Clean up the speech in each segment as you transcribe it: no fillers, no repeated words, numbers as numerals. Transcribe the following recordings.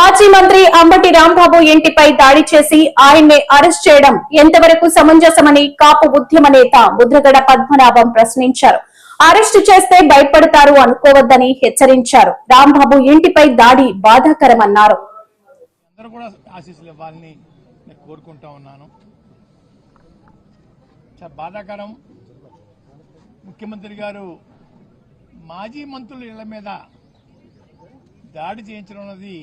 మాజీ మంత్రి అంబటి రాంబాబు ఇంటిపై దాడి చేసి ఆయన్నే అరెస్ట్ చేయడం ఎంతవరకు సమంజసమని కాపు ఉద్యమ నేత ముద్రగడ పద్మనాభం ప్రశ్నించారు. అరెస్టు చేస్తే భయపడతారు అనుకోవద్దని హెచ్చరించారు. రాంబాబు ఇంటిపై దాడి బాధాకరమన్నారు. ముఖ్యమంత్రి గారు మాజీ మంత్రుల ఇళ్ల మీద దాడి చేయించడం అన్నది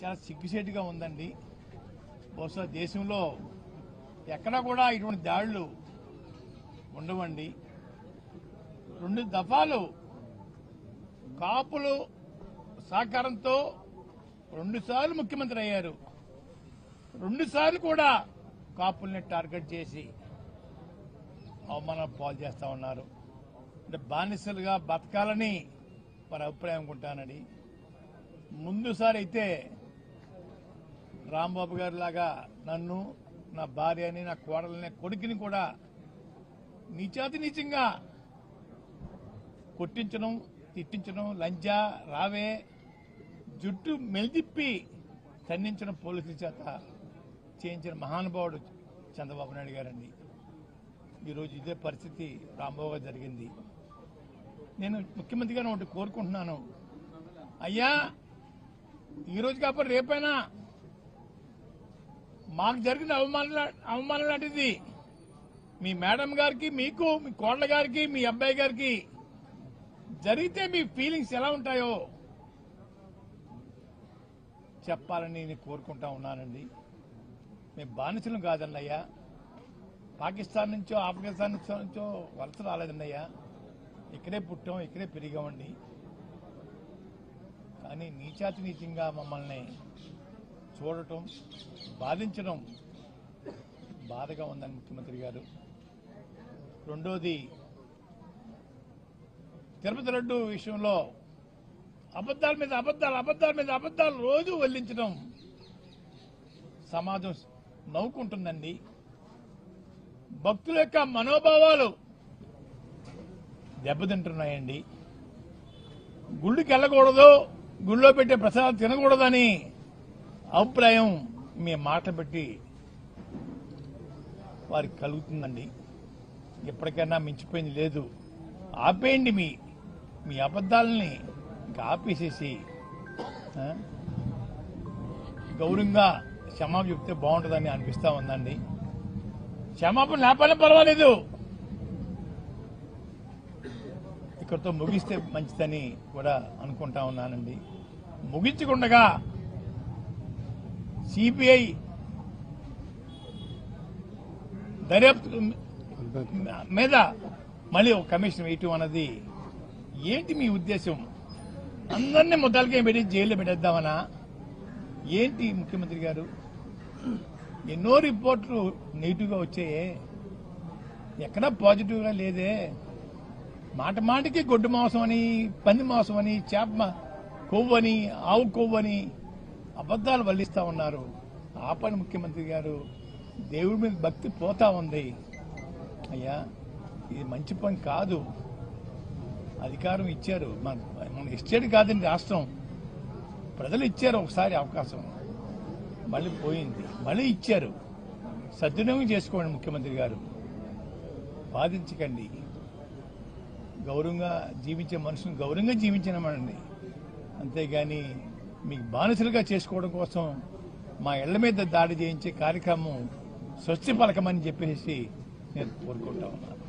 చాలా సిగ్గుసేటుగా ఉందండి. బహుశా దేశంలో ఎక్కడా కూడా ఇటువంటి దాడులు ఉండవండి. 2 దఫాలు కాపులు సహకారంతో 2 సార్లు ముఖ్యమంత్రి అయ్యారు. 2 సార్లు కూడా కాపుల్ని టార్గెట్ చేసి అవమానం పాలు చేస్తా ఉన్నారు. అంటే బానిసలుగా బతకాలని వారి అభిప్రాయం అనుకుంటానండి. ముందుసారి అయితే రాంబాబు గారి లాగా నన్ను, నా భార్యని, నా కోడలని, కొడుకుని కూడా నీచాతినీచంగా కొట్టించడం, తిట్టించడం, లంజా రావే జుట్టు మెలిదిప్పి ఖండించడం పోలీసుల చేత చేయించిన మహానుభావుడు చంద్రబాబు నాయుడు గారండి. ఈరోజు ఇదే పరిస్థితి రాంబాబు గారు జరిగింది. నేను ముఖ్యమంత్రి గారిని ఒకటి కోరుకుంటున్నాను, అయ్యా ఈరోజు కాకపోతే రేపైనా మాకు జరిగిన అవమానం లాంటిది మీ మేడం గారికి, మీకు, మీ కోడల గారికి, మీ అబ్బాయి గారికి జరిగితే మీ ఫీలింగ్స్ ఎలా ఉంటాయో చెప్పాలని నేను కోరుకుంటా ఉన్నానండి. మేము బానిసలు కాదండి అయ్యా, పాకిస్తాన్ నుంచో ఆఫ్ఘనిస్తాన్ నుంచో వలస రాలేదండి అయ్యా, ఇక్కడే పుట్టాం, ఇక్కడే పెరిగామండి. కానీ నీచాతినీచంగా మమ్మల్ని చూడటం, బాధించడం బాధగా ఉందని ముఖ్యమంత్రి గారు. రెండోది, తిరుపతి లడ్డు విషయంలో అబద్దాల మీద అబద్దాలు రోజు వల్లించడం సమాజం నవ్వుకుంటుందండి. భక్తుల యొక్క మనోభావాలు దెబ్బతింటున్నాయండి. గుళ్ళకి వెళ్ళకూడదు, గుళ్ళో పెట్టే ప్రసాదం తినకూడదని అభిప్రాయం మీ మాట పెట్టి వారికి కలుగుతుందండి. ఎప్పటికైనా మించిపోయింది లేదు. ఆపేయండి మీ అబద్దాలని, ఇంకా ఆపేసేసి గౌరవంగా క్షమాపణ చెప్తే బాగుంటుందని అనిపిస్తా ఉందండి. క్షమాపణ లేకపోయినా పర్వాలేదు, ఇక్కడితో ముగిస్తే మంచిదని కూడా అనుకుంటా ఉన్నానండి. ముగించకుండగా సిబిఐ దర్యాప్తు మీద మళ్ళీ ఒక కమిషన్ వేయటం అన్నది ఏంటి మీ ఉద్దేశం? అందరినీ ముద్దాలకే పెట్టి జైల్లో పెట్టేద్దామనా ఏంటి ముఖ్యమంత్రి గారు? ఎన్నో రిపోర్ట్లు నెగిటివ్గా వచ్చాయే, ఎక్కడా పాజిటివ్గా లేదే. మాటికి గొడ్డు మాంసం అని, పంది మాంసం అని, చేప కొవ్వు అని, ఆవు కొవ్వు అని అబద్దాలు వల్లిస్తా ఉన్నారు. ఆపని ముఖ్యమంత్రి గారు, దేవుడి మీద భక్తి పోతా ఉంది అయ్యా, ఇది మంచి పని కాదు. అధికారం ఇచ్చారు, మన ఇచ్చేది కాదండి రాష్ట్రం, ప్రజలు ఇచ్చారు ఒకసారి అవకాశం, మళ్ళీ పోయింది, మళ్ళీ ఇచ్చారు. సద్వినియోగం చేసుకోండి ముఖ్యమంత్రి గారు, బాధించకండి. గౌరవంగా జీవించే మనుషులను గౌరవంగా జీవించినామండి, అంతేగాని మీకు బానిసలుగా చేసుకోవడం కోసం మా ఇళ్ల మీద దాడి చేయించే కార్యక్రమం స్వస్తి పలకమని చెప్పేసి నేను కోరుకుంటా ఉన్నాను.